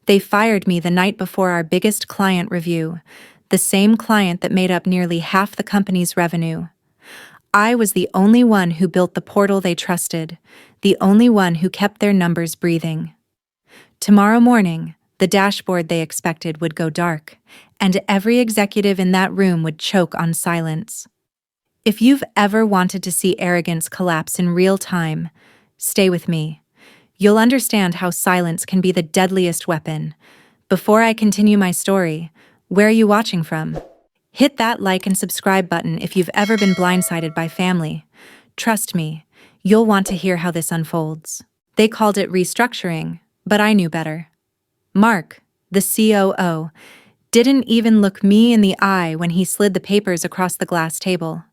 They fired me the night before our biggest client review, the same client that made up nearly half the company's revenue. I was the only one who built the portal they trusted, the only one who kept their numbers breathing. Tomorrow morning, the dashboard they expected would go dark, and every executive in that room would choke on silence. If you've ever wanted to see arrogance collapse in real time, stay with me. You'll understand how silence can be the deadliest weapon. Before I continue my story, where are you watching from? Hit that like and subscribe button if you've ever been blindsided by family. Trust me, you'll want to hear how this unfolds. They called it restructuring, but I knew better. Mark, the COO, didn't even look me in the eye when he slid the papers across the glass table.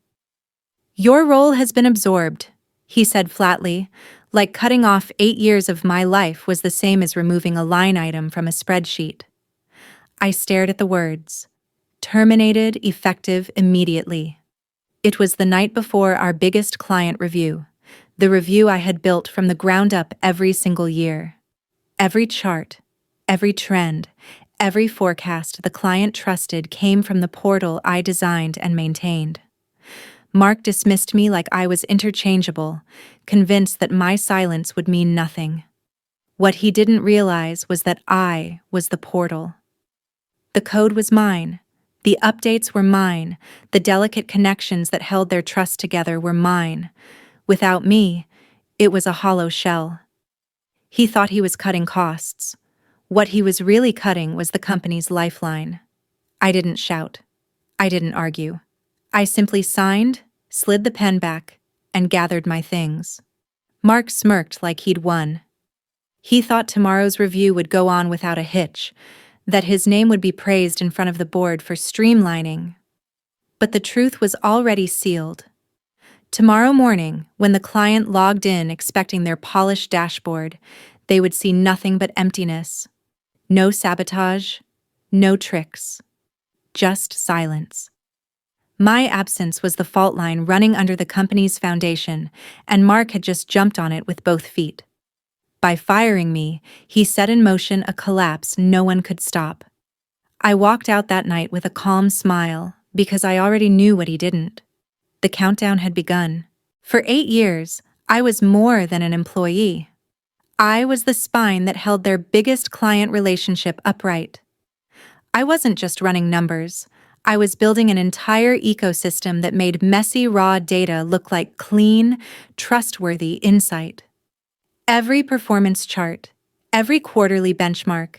"Your role has been absorbed," he said flatly, like cutting off 8 years of my life was the same as removing a line item from a spreadsheet. I stared at the words. Terminated, effective immediately. It was the night before our biggest client review, the review I had built from the ground up every single year. Every chart, every trend, every forecast the client trusted came from the portal I designed and maintained. Mark dismissed me like I was interchangeable, convinced that my silence would mean nothing. What he didn't realize was that I was the portal. The code was mine. The updates were mine. The delicate connections that held their trust together were mine. Without me, it was a hollow shell. He thought he was cutting costs. What he was really cutting was the company's lifeline. I didn't shout. I didn't argue. I simply signed, slid the pen back, and gathered my things. Mark smirked like he'd won. He thought tomorrow's review would go on without a hitch, that his name would be praised in front of the board for streamlining. But the truth was already sealed. Tomorrow morning, when the client logged in expecting their polished dashboard, they would see nothing but emptiness. No sabotage, no tricks, just silence. My absence was the fault line running under the company's foundation, and Mark had just jumped on it with both feet. By firing me, he set in motion a collapse no one could stop. I walked out that night with a calm smile, because I already knew what he didn't. The countdown had begun. For 8 years, I was more than an employee. I was the spine that held their biggest client relationship upright. I wasn't just running numbers. I was building an entire ecosystem that made messy raw data look like clean, trustworthy insight. Every performance chart, every quarterly benchmark,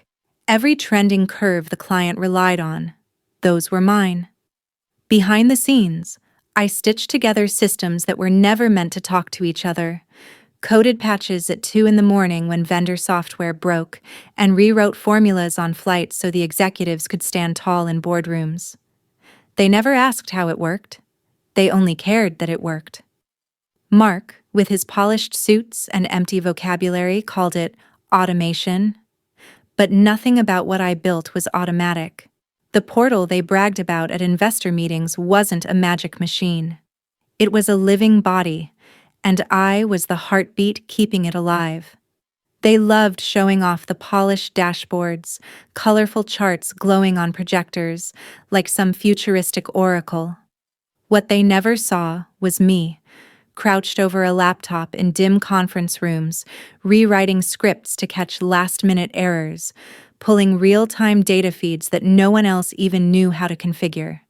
every trending curve the client relied on, those were mine. Behind the scenes, I stitched together systems that were never meant to talk to each other, coded patches at 2 a.m. when vendor software broke, and rewrote formulas on flights so the executives could stand tall in boardrooms. They never asked how it worked. They only cared that it worked. Mark, with his polished suits and empty vocabulary, called it automation. But nothing about what I built was automatic. The portal they bragged about at investor meetings wasn't a magic machine. It was a living body, and I was the heartbeat keeping it alive. They loved showing off the polished dashboards, colorful charts glowing on projectors, like some futuristic oracle. What they never saw was me, crouched over a laptop in dim conference rooms, rewriting scripts to catch last-minute errors, pulling real-time data feeds that no one else even knew how to configure.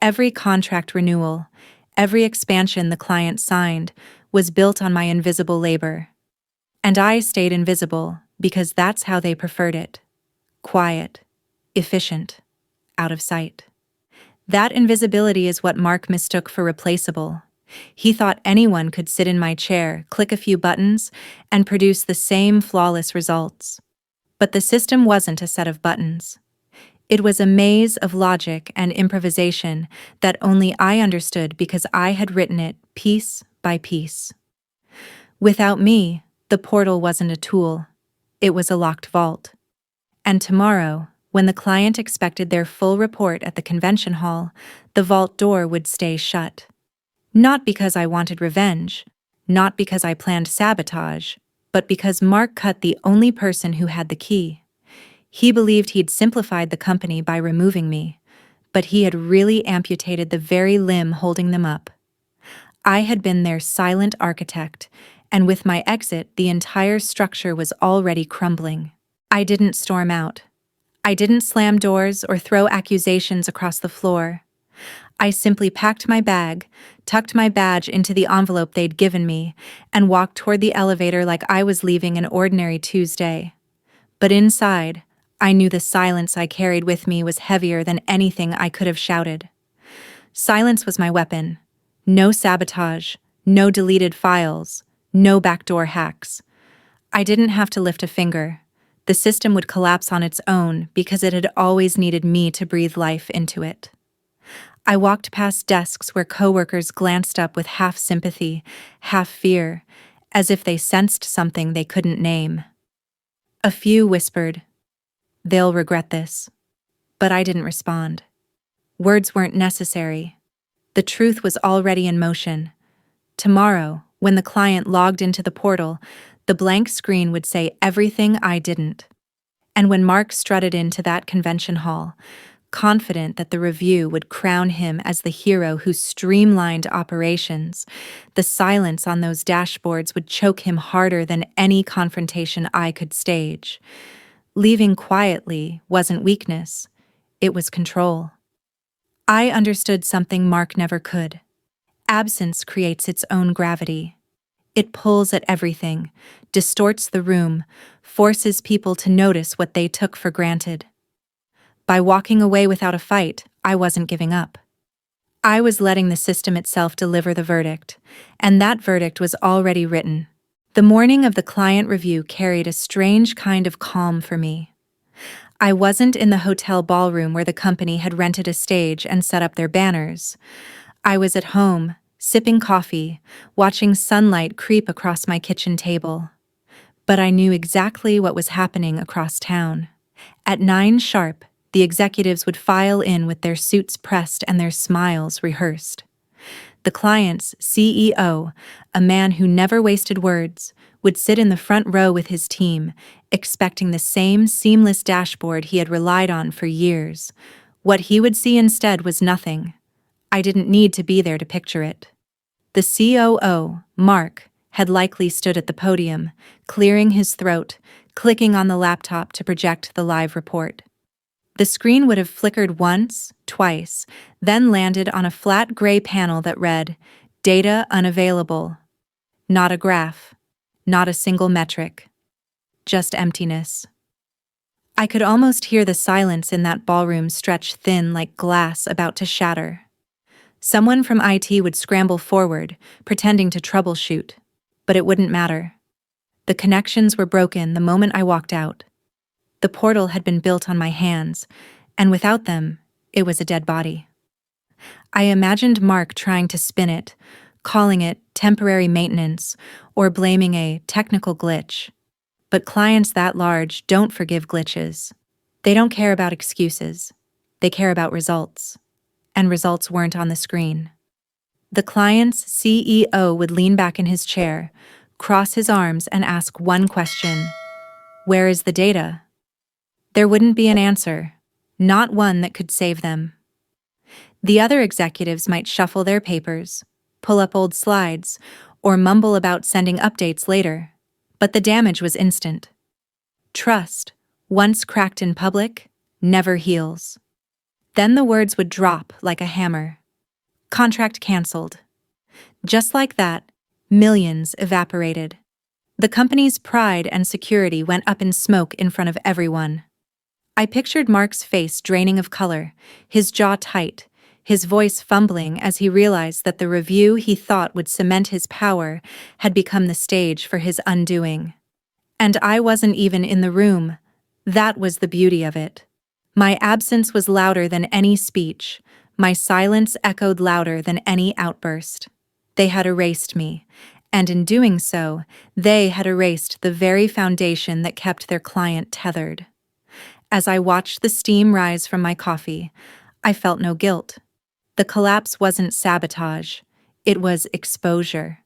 Every contract renewal, every expansion the client signed, was built on my invisible labor. And I stayed invisible because that's how they preferred it. Quiet, efficient, out of sight. That invisibility is what Mark mistook for replaceable. He thought anyone could sit in my chair, click a few buttons, and produce the same flawless results. But the system wasn't a set of buttons. It was a maze of logic and improvisation that only I understood because I had written it piece by piece. Without me, the portal wasn't a tool. It was a locked vault. And tomorrow, when the client expected their full report at the convention hall, the vault door would stay shut. Not because I wanted revenge, not because I planned sabotage, but because Mark cut the only person who had the key. He believed he'd simplified the company by removing me, but he had really amputated the very limb holding them up. I had been their silent architect, and with my exit, the entire structure was already crumbling. I didn't storm out. I didn't slam doors or throw accusations across the floor. I simply packed my bag, tucked my badge into the envelope they'd given me, and walked toward the elevator like I was leaving an ordinary Tuesday. But inside, I knew the silence I carried with me was heavier than anything I could have shouted. Silence was my weapon. No sabotage, no deleted files, no backdoor hacks. I didn't have to lift a finger. The system would collapse on its own because it had always needed me to breathe life into it. I walked past desks where coworkers glanced up with half sympathy, half fear, as if they sensed something they couldn't name. A few whispered, "They'll regret this." But I didn't respond. Words weren't necessary. The truth was already in motion. Tomorrow, when the client logged into the portal, the blank screen would say everything I didn't. And when Mark strutted into that convention hall, confident that the review would crown him as the hero who streamlined operations, the silence on those dashboards would choke him harder than any confrontation I could stage. Leaving quietly wasn't weakness, it was control. I understood something Mark never could. Absence creates its own gravity. It pulls at everything, distorts the room, forces people to notice what they took for granted. By walking away without a fight, I wasn't giving up. I was letting the system itself deliver the verdict, and that verdict was already written. The morning of the client review carried a strange kind of calm for me. I wasn't in the hotel ballroom where the company had rented a stage and set up their banners. I was at home, sipping coffee, watching sunlight creep across my kitchen table. But I knew exactly what was happening across town. At 9 sharp, the executives would file in with their suits pressed and their smiles rehearsed. The client's CEO, a man who never wasted words, would sit in the front row with his team, expecting the same seamless dashboard he had relied on for years. What he would see instead was nothing. I didn't need to be there to picture it. The COO, Mark, had likely stood at the podium, clearing his throat, clicking on the laptop to project the live report. The screen would have flickered once, twice, then landed on a flat gray panel that read, "Data unavailable." Not a graph, not a single metric. Just emptiness. I could almost hear the silence in that ballroom stretch thin like glass about to shatter. Someone from IT would scramble forward, pretending to troubleshoot, but it wouldn't matter. The connections were broken the moment I walked out. The portal had been built on my hands, and without them, it was a dead body. I imagined Mark trying to spin it, calling it temporary maintenance, or blaming a technical glitch. But clients that large don't forgive glitches. They don't care about excuses. They care about results. And results weren't on the screen. The client's CEO would lean back in his chair, cross his arms, and ask one question: "Where is the data?" There wouldn't be an answer, not one that could save them. The other executives might shuffle their papers, pull up old slides, or mumble about sending updates later, but the damage was instant. Trust, once cracked in public, never heals. Then the words would drop like a hammer. Contract canceled. Just like that, millions evaporated. The company's pride and security went up in smoke in front of everyone. I pictured Mark's face draining of color, his jaw tight, his voice fumbling as he realized that the review he thought would cement his power had become the stage for his undoing. And I wasn't even in the room. That was the beauty of it. My absence was louder than any speech. My silence echoed louder than any outburst. They had erased me, and in doing so, they had erased the very foundation that kept their client tethered. As I watched the steam rise from my coffee, I felt no guilt. The collapse wasn't sabotage. It was exposure.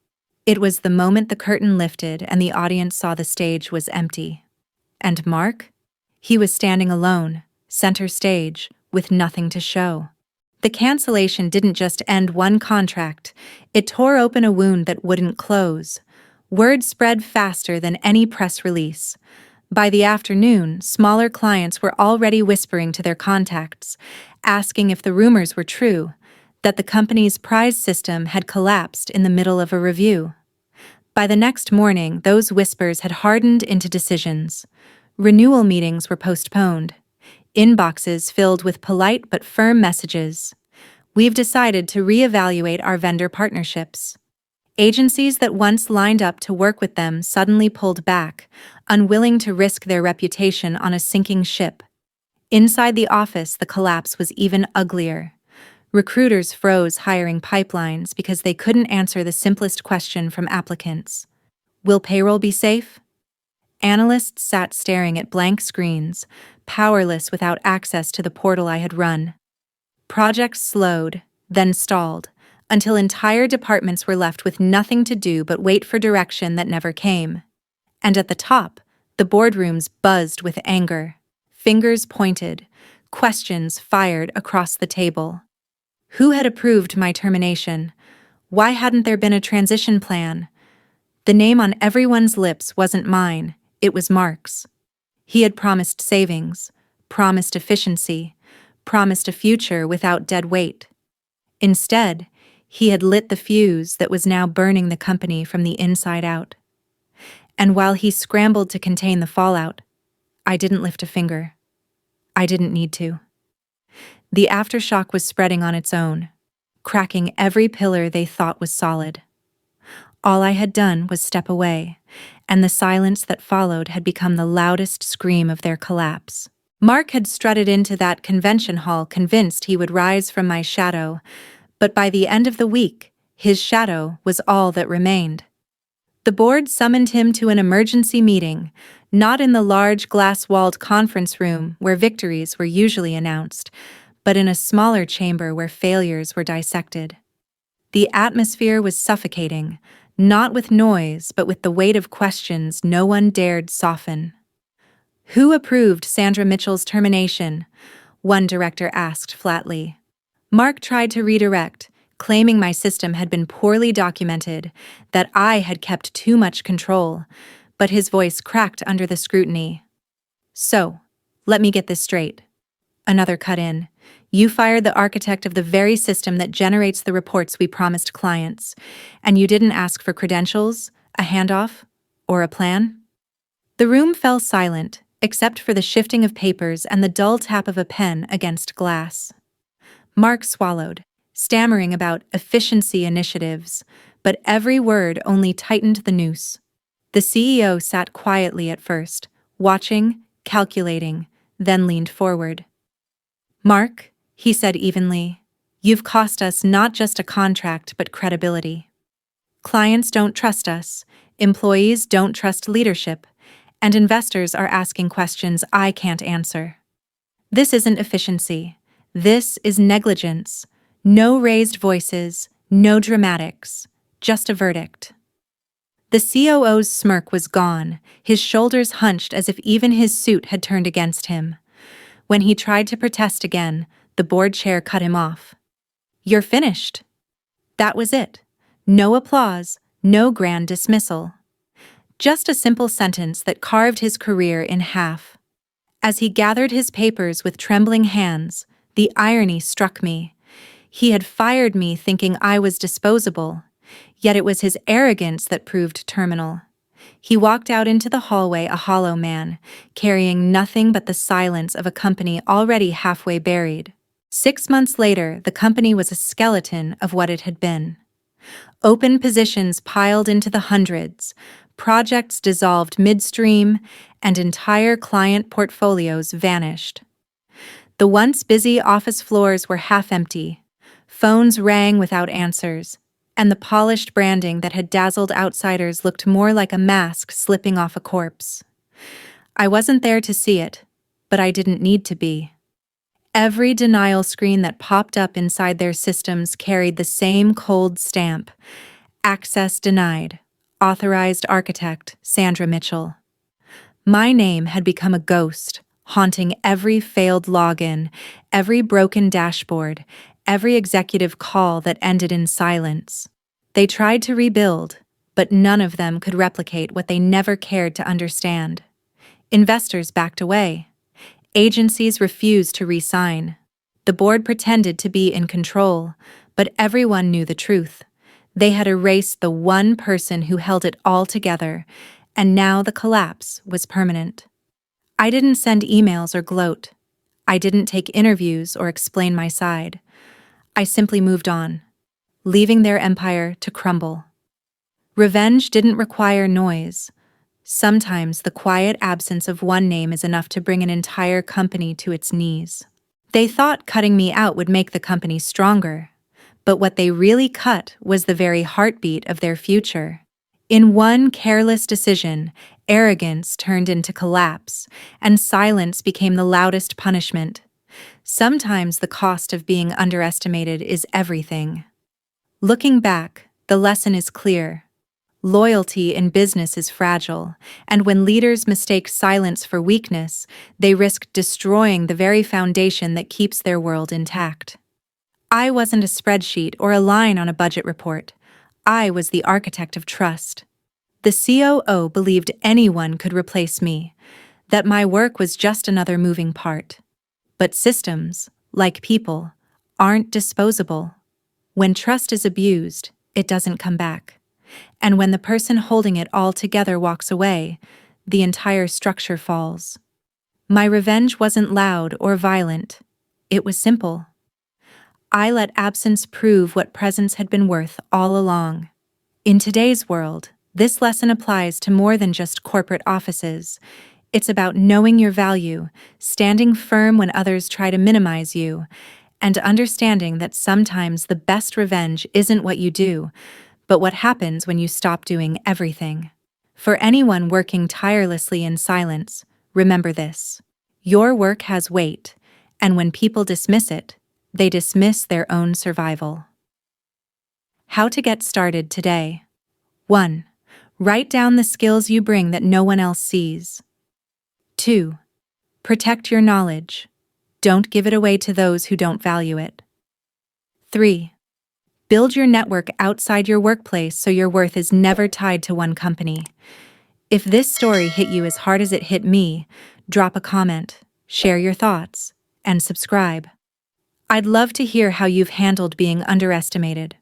It was the moment the curtain lifted and the audience saw the stage was empty. And Mark? He was standing alone, center stage, with nothing to show. The cancellation didn't just end one contract, it tore open a wound that wouldn't close. Word spread faster than any press release. By the afternoon, smaller clients were already whispering to their contacts, asking if the rumors were true, that the company's prize system had collapsed in the middle of a review. By the next morning, those whispers had hardened into decisions. Renewal meetings were postponed. Inboxes filled with polite but firm messages. We've decided to reevaluate our vendor partnerships. Agencies that once lined up to work with them suddenly pulled back, unwilling to risk their reputation on a sinking ship. Inside the office, the collapse was even uglier. Recruiters froze hiring pipelines because they couldn't answer the simplest question from applicants. Will payroll be safe? Analysts sat staring at blank screens, powerless without access to the portal I had run. Projects slowed, then stalled, until entire departments were left with nothing to do but wait for direction that never came. And at the top, the boardrooms buzzed with anger. Fingers pointed, questions fired across the table. Who had approved my termination? Why hadn't there been a transition plan? The name on everyone's lips wasn't mine, it was Mark's. He had promised savings, promised efficiency, promised a future without dead weight. Instead, he had lit the fuse that was now burning the company from the inside out. And while he scrambled to contain the fallout, I didn't lift a finger. I didn't need to. The aftershock was spreading on its own, cracking every pillar they thought was solid. All I had done was step away, and the silence that followed had become the loudest scream of their collapse. Mark had strutted into that convention hall convinced he would rise from my shadow, but by the end of the week, his shadow was all that remained. The board summoned him to an emergency meeting, not in the large glass-walled conference room where victories were usually announced, but in a smaller chamber where failures were dissected. The atmosphere was suffocating, not with noise, but with the weight of questions no one dared soften. Who approved Sandra Mitchell's termination? One director asked flatly. Mark tried to redirect, claiming my system had been poorly documented, that I had kept too much control, but his voice cracked under the scrutiny. So, let me get this straight. Another cut in. You fired the architect of the very system that generates the reports we promised clients, and you didn't ask for credentials, a handoff, or a plan? The room fell silent, except for the shifting of papers and the dull tap of a pen against glass. Mark swallowed, stammering about efficiency initiatives, but every word only tightened the noose. The CEO sat quietly at first, watching, calculating, then leaned forward. Mark, he said evenly, you've cost us not just a contract but credibility. Clients don't trust us, employees don't trust leadership, and investors are asking questions I can't answer. This isn't efficiency. This is negligence. No raised voices, no dramatics, just a verdict. The COO's smirk was gone, his shoulders hunched as if even his suit had turned against him. When he tried to protest again, the board chair cut him off. You're finished. That was it. No applause, no grand dismissal. Just a simple sentence that carved his career in half. As he gathered his papers with trembling hands, the irony struck me. He had fired me thinking I was disposable, yet it was his arrogance that proved terminal. He walked out into the hallway a hollow man, carrying nothing but the silence of a company already halfway buried. 6 months later, the company was a skeleton of what it had been. Open positions piled into the hundreds, projects dissolved midstream, and entire client portfolios vanished. The once busy office floors were half empty. Phones rang without answers, and the polished branding that had dazzled outsiders looked more like a mask slipping off a corpse. I wasn't there to see it, but I didn't need to be. Every denial screen that popped up inside their systems carried the same cold stamp. Access denied. Authorized architect, Sandra Mitchell. My name had become a ghost, haunting every failed login, every broken dashboard, every executive call that ended in silence. They tried to rebuild, but none of them could replicate what they never cared to understand. Investors backed away. Agencies refused to re-sign. The board pretended to be in control, but everyone knew the truth. They had erased the one person who held it all together, and now the collapse was permanent. I didn't send emails or gloat. I didn't take interviews or explain my side. I simply moved on, leaving their empire to crumble. Revenge didn't require noise. Sometimes the quiet absence of one name is enough to bring an entire company to its knees. They thought cutting me out would make the company stronger, but what they really cut was the very heartbeat of their future. In one careless decision, arrogance turned into collapse, and silence became the loudest punishment. Sometimes the cost of being underestimated is everything. Looking back, the lesson is clear. Loyalty in business is fragile, and when leaders mistake silence for weakness, they risk destroying the very foundation that keeps their world intact. I wasn't a spreadsheet or a line on a budget report. I was the architect of trust. The COO believed anyone could replace me, that my work was just another moving part. But systems, like people, aren't disposable. When trust is abused, it doesn't come back. And when the person holding it all together walks away, the entire structure falls. My revenge wasn't loud or violent. It was simple. I let absence prove what presence had been worth all along. In today's world, this lesson applies to more than just corporate offices. It's about knowing your value, standing firm when others try to minimize you, and understanding that sometimes the best revenge isn't what you do, but what happens when you stop doing everything. For anyone working tirelessly in silence, remember this: your work has weight, and when people dismiss it, they dismiss their own survival. How to get started today. 1. Write down the skills you bring that no one else sees. 2. Protect your knowledge. Don't give it away to those who don't value it. 3. Build your network outside your workplace so your worth is never tied to one company. If this story hit you as hard as it hit me, drop a comment, share your thoughts, and subscribe. I'd love to hear how you've handled being underestimated.